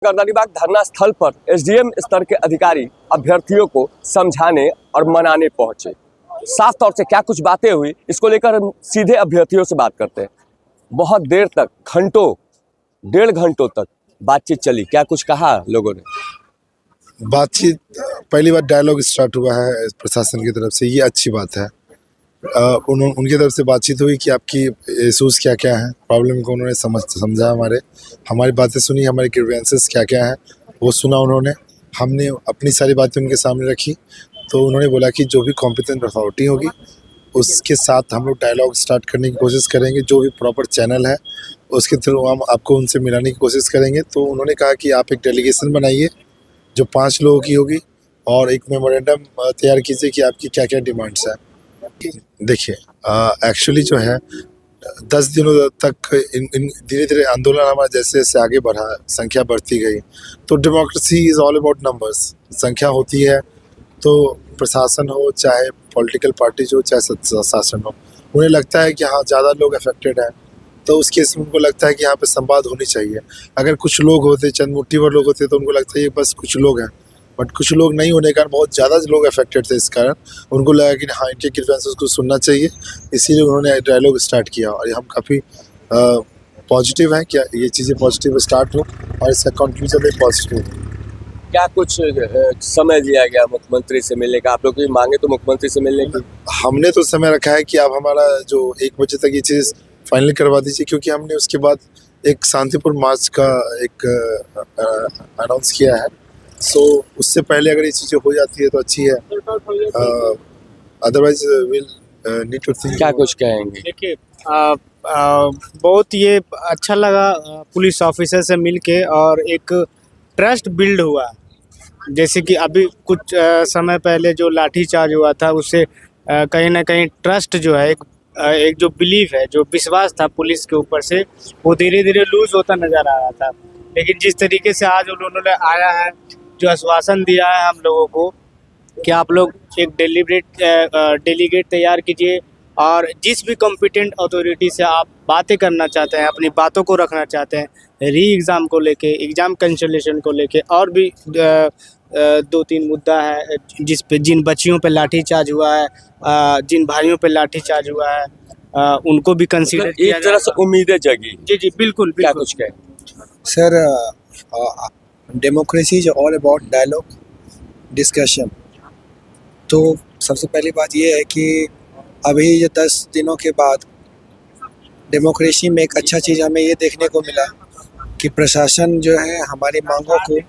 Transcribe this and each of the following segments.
गर्दनीबाग धरना स्थल पर एसडीएम स्तर के अधिकारी अभ्यर्थियों को समझाने और मनाने पहुंचे। साफ तौर से क्या कुछ बातें हुई, इसको लेकर हम सीधे अभ्यर्थियों से बात करते हैं। बहुत देर तक, घंटों, 1.5 घंटों तक बातचीत चली। क्या कुछ कहा लोगों ने? बातचीत पहली बार डायलॉग स्टार्ट हुआ है प्रशासन की तरफ से, ये अच्छी बात है। उनकी तरफ से बातचीत हुई कि आपकी इशूज़ क्या क्या हैं, प्रॉब्लम को उन्होंने समझा, हमारी बातें सुनी, हमारे ग्रीवेंसेस क्या क्या हैं वो सुना उन्होंने। हमने अपनी सारी बातें उनके सामने रखी, तो उन्होंने बोला कि जो भी कॉम्पिटेंट अथॉरिटी होगी उसके साथ हम लोग डायलॉग स्टार्ट करने की कोशिश करेंगे। जो भी प्रॉपर चैनल है उसके थ्रू हम आपको उनसे मिलाने की कोशिश करेंगे। तो उन्होंने कहा कि आप एक डेलीगेशन बनाइए जो 5 लोगों की होगी और एक मेमोरेंडम तैयार कीजिए कि आपकी क्या क्या डिमांड्स हैं। देखिए, एक्चुअली जो है 10 दिनों तक इन धीरे धीरे आंदोलन हमारा जैसे जैसे आगे बढ़ा, संख्या बढ़ती गई। तो democracy is all about numbers. संख्या होती है तो प्रशासन हो, चाहे पॉलिटिकल पार्टीज हो, चाहे शासन हो, उन्हें लगता है कि हाँ ज़्यादा लोग अफेक्टेड हैं, तो उस केस में उनको लगता है कि यहाँ पे संवाद होनी चाहिए। अगर कुछ लोग होते, चंद मुट्ठी भर लोग होते, तो उनको लगता है ये बस कुछ लोग हैं, बट कुछ लोग नहीं होने के कारण बहुत ज़्यादा लोग अफेक्टेड थे। इस कारण उनको लगा कि हाँ इनके ग्रीवेंसेस को सुनना चाहिए, इसीलिए उन्होंने डायलॉग स्टार्ट किया। और हम काफ़ी पॉजिटिव हैं कि ये चीज़ें पॉजिटिव स्टार्ट हो और इसका कंक्लूजन भी पॉजिटिव हो। क्या कुछ समय दिया गया मुख्यमंत्री से मिलने का? आप लोग की मांगे तो मुख्यमंत्री से मिलने की? हमने तो समय रखा है कि आप हमारा जो 1 बजे तक ये चीज़ फाइनल करवा दीजिए, क्योंकि हमने उसके बाद एक शांतिपूर्ण मार्च का एक अनाउंस किया है। सो उससे पहले अगर ये चीज़ें हो जाती है तो अच्छी है, otherwise will need to think. क्या कुछ कहेंगे? देखिए, बहुत ये अच्छा लगा पुलिस ऑफिसर से मिलके, और एक ट्रस्ट बिल्ड हुआ। जैसे कि अभी कुछ समय पहले जो लाठीचार्ज हुआ था, उससे कहीं ना कहीं ट्रस्ट जो है, एक जो बिलीफ है, जो विश्वास था पुलिस के ऊपर से, वो धीरे धीरे लूज होता नजर आ रहा था। लेकिन जिस तरीके से आज उन्होंने आया है, जो आश्वासन दिया है हम लोगों को कि आप लोग एक डेलीगेट तैयार कीजिए, और जिस भी कॉम्पिटेंट अथॉरिटी से आप बातें करना चाहते हैं, अपनी बातों को रखना चाहते हैं, री एग्ज़ाम को लेके, एग्ज़ाम कैंसलेशन को लेके, और भी 2-3 मुद्दा है जिन बच्चियों पे लाठीचार्ज हुआ है, जिन भाइयों पे लाठीचार्ज हुआ है, उनको भी कंसीडर किया। एक तरह से उम्मीदें जगी। जी जी, बिल्कुल क्या बिल्कुल। कुछ कहें? Sir, democracy is all about dialogue discussion. तो सबसे पहली बात ये है कि अभी ये 10 दिनों के बाद डेमोक्रेसी में एक अच्छा चीज़ हमें ये देखने को मिला कि प्रशासन जो है हमारी मांगों को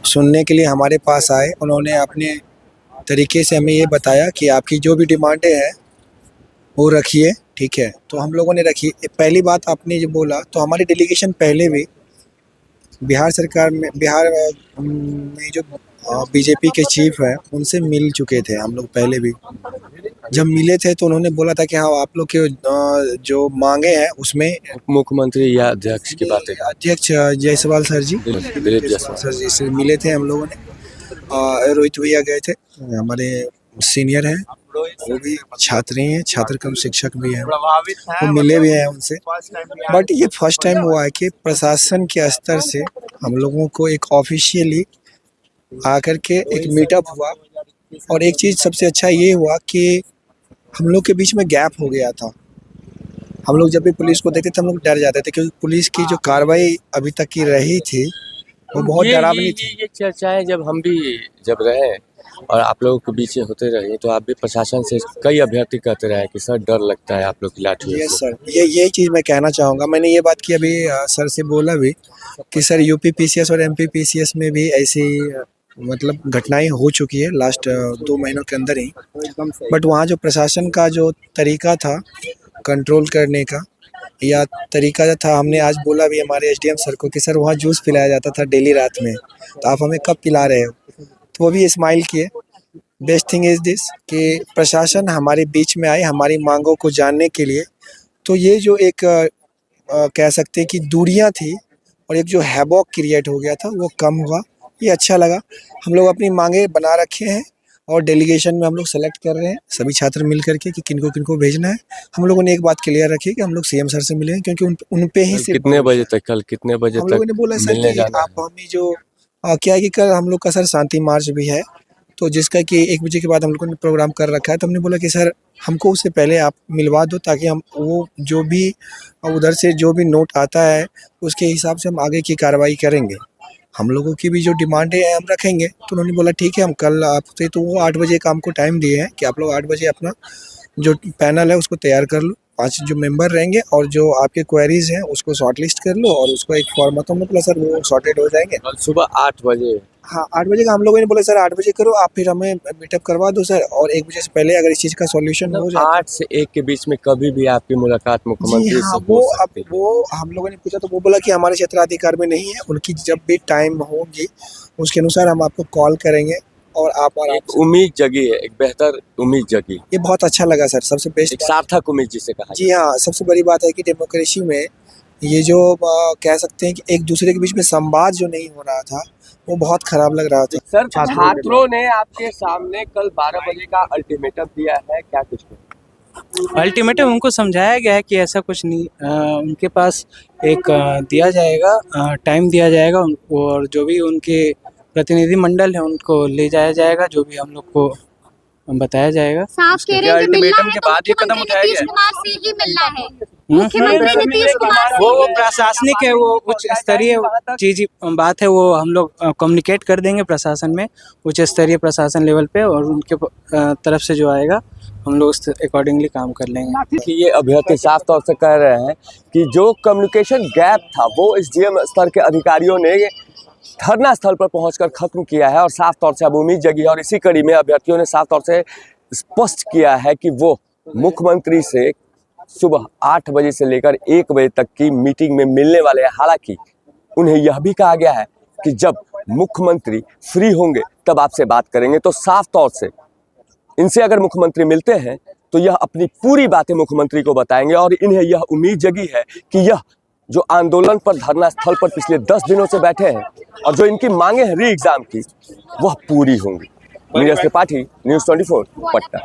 सुनने के लिए हमारे पास आए। उन्होंने अपने तरीके से हमें ये बताया कि आपकी जो भी डिमांडें हैं वो रखिए, ठीक है। तो हम लोगों ने रखी। पहली बात आपने जो बोला, तो हमारी डेलीगेशन पहले भी बिहार सरकार में, बिहार में जो बीजेपी के चीफ हैं उनसे मिल चुके थे हम लोग पहले भी। जब मिले थे तो उन्होंने बोला था कि हाँ आप लोग के जो मांगे हैं उसमें मुख्यमंत्री या अध्यक्ष की बातें? अध्यक्ष जायसवाल सर जी, दिलीप जायसवाल सर जी से मिले थे हम लोगों ने। रोहित भैया गए थे, हमारे सीनियर हैं, वो भी छात्र ही हैं, छात्र कम शिक्षक भी हैं, वो मिले भी हैं उनसे। बट ये फर्स्ट टाइम हुआ है कि प्रशासन के स्तर से हम लोगों को एक ऑफिशियली आकर के एक मीटअप हुआ। और एक चीज़ सबसे अच्छा ये हुआ कि हम लोग के बीच में गैप हो गया था। हम लोग जब भी पुलिस को देखते थे हम लोग डर जाते थे, क्योंकि पुलिस की जो कार्रवाई अभी तक की रही थी वो बहुत डरावनी थी। ये चर्चाएं जब हम भी रहे और आप लोगों के बीच होते रहे, तो आप भी प्रशासन से कई अभ्यर्थी कहते रहे कि सर डर लगता है आप लोग की लाठी। यस सर, यही चीज़ मैं कहना चाहूँगा। मैंने ये बात की अभी सर से बोला भी कि सर यूपी पीसीएस और एमपी पीसीएस में भी ऐसी मतलब घटनाएं हो चुकी है लास्ट 2 महीनों के अंदर ही। बट वहाँ जो प्रशासन का जो तरीका था कंट्रोल करने का, या तरीका जो था, हमने आज बोला भी हमारे एसडीएम सर को कि सर वहाँ जूस पिलाया जाता था डेली रात में, तो आप हमें कब पिला रहे हो? तो वो भी स्माइल किए। बेस्ट थिंग इज़ दिस कि प्रशासन हमारे बीच में आए हमारी मांगों को जानने के लिए। तो ये जो एक कह सकते हैं कि दूरियां थी और एक जो हैबॉक क्रिएट हो गया था वो कम हुआ, ये अच्छा लगा। हम लोग अपनी मांगे बना रखे हैं और डेलीगेशन में हम लोग सेलेक्ट कर रहे हैं सभी छात्र मिल करके कि किनको किनको भेजना है। हम लोगों ने एक बात क्लियर रखी कि हम लोग सीएम सर से मिलेंगे, क्योंकि उन पे ही सिर्फ कितने बजे तक, कल कितने बजे हम लोगों ने तक बोला सर मिलने कि जाना आप हमें जो क्या है कि कल हम लोग का सर शांति मार्च भी है, तो जिसका कि 1 बजे के बाद हम लोगों ने प्रोग्राम कर रखा है। तो हमने बोला कि सर हमको उससे पहले आप मिलवा दो, ताकि हम वो जो भी उधर से जो भी नोट आता है उसके हिसाब से हम आगे की कार्रवाई करेंगे। हम लोगों की भी जो डिमांड है हम रखेंगे। तो उन्होंने बोला ठीक है, हम कल आपसे, तो वो 8 बजे का हमको टाइम दिए हैं कि आप लोग 8 बजे अपना जो पैनल है उसको तैयार कर लो, 5 जो मेंबर रहेंगे, और जो आपके क्वेरीज हैं उसको शॉर्ट लिस्ट कर लो और उसको एक फॉर्मेट में बोला सर वो सॉर्टेड हो जाएंगे। कल सुबह 8 बजे? हाँ 8 बजे का हम लोगों ने बोला सर 8 बजे करो आप, फिर हमें मीटअप करवा दो सर, और 1 बजे से पहले अगर इस चीज़ का सॉल्यूशन हो जाए। 8 से 1 के बीच में कभी भी आपकी मुलाकात जी मुख्यमंत्री हाँ, से वो हो अब सकती है। वो हम लोगों ने पूछा तो वो बोला कि हमारे क्षेत्राधिकार में नहीं है, उनकी जब भी टाइम होगी उसके अनुसार हम आपको कॉल करेंगे और आप आराम एक से। उम्मीद जगी है, एक बेहतर उम्मीद जगी, ये बहुत अच्छा लगा सर, सबसे बेस्ट एक सार्थक उम्मीद जिसे कहा जी हाँ, सबसे बड़ी बात है कि डेमोक्रेसी में ये जो कह सकते हैं कि एक दूसरे के बीच में संवाद जो नहीं हो रहा था वो बहुत खराब लग रहा था। सर, छात्रों ने आपके सामने कल 12 बजे का अल्टीमेटम दिया है, क्या कुछ कहें? अल्टीमेटम उनको समझाया गया है कि ऐसा कुछ नहीं, उनके पास एक दिया जाएगा, टाइम दिया जाएगा, और जो भी उनके प्रतिनिधिमंडल है उनको ले जाया जाएगा, जो भी हम लोग को बताया जाएगा। साफ कह रहे हैं कि मिलना अल्टीमेटम है के तो बाद ये कदम मुख्यमंत्री उठाया नीतीश गया कुमार से ही मिलना है। मुख्यमंत्री नीतीश कुमार से वो प्रशासनिक है, वो उच्च स्तरीय चीज बात है, वो हम लोग कम्युनिकेट कर देंगे प्रशासन में, उच्च स्तरीय प्रशासन लेवल पे, और उनके तरफ से जो आएगा हम लोग उस अकॉर्डिंगली काम कर लेंगे। कि ये अभ्यर्थी साफ तौर से कह रहे हैं कि जो कम्युनिकेशन गैप था वो एसडीएम स्तर के अधिकारियों ने धरना स्थल पर पहुंचकर खत्म किया है, और साफ तौर से अब उम्मीद जगी है। और इसी कड़ी में अभ्यर्थियों ने साफ तौर से स्पष्ट किया है कि वो मुख्यमंत्री से सुबह 8 बजे से लेकर 1 बजे तक की मीटिंग में मिलने वाले हैं। हालांकि उन्हें यह भी कहा गया है कि जब मुख्यमंत्री फ्री होंगे तब आपसे बात करेंगे। तो साफ तौर से इनसे अगर मुख्यमंत्री मिलते हैं तो यह अपनी पूरी बातें मुख्यमंत्री को बताएंगे, और इन्हें यह उम्मीद जगी है कि यह जो आंदोलन पर धरना स्थल पर पिछले 10 दिनों से बैठे हैं और जो इनकी मांगे हैं री एग्जाम की, वह पूरी होंगी। नीरज त्रिपाठी, न्यूज़ 24, पटना।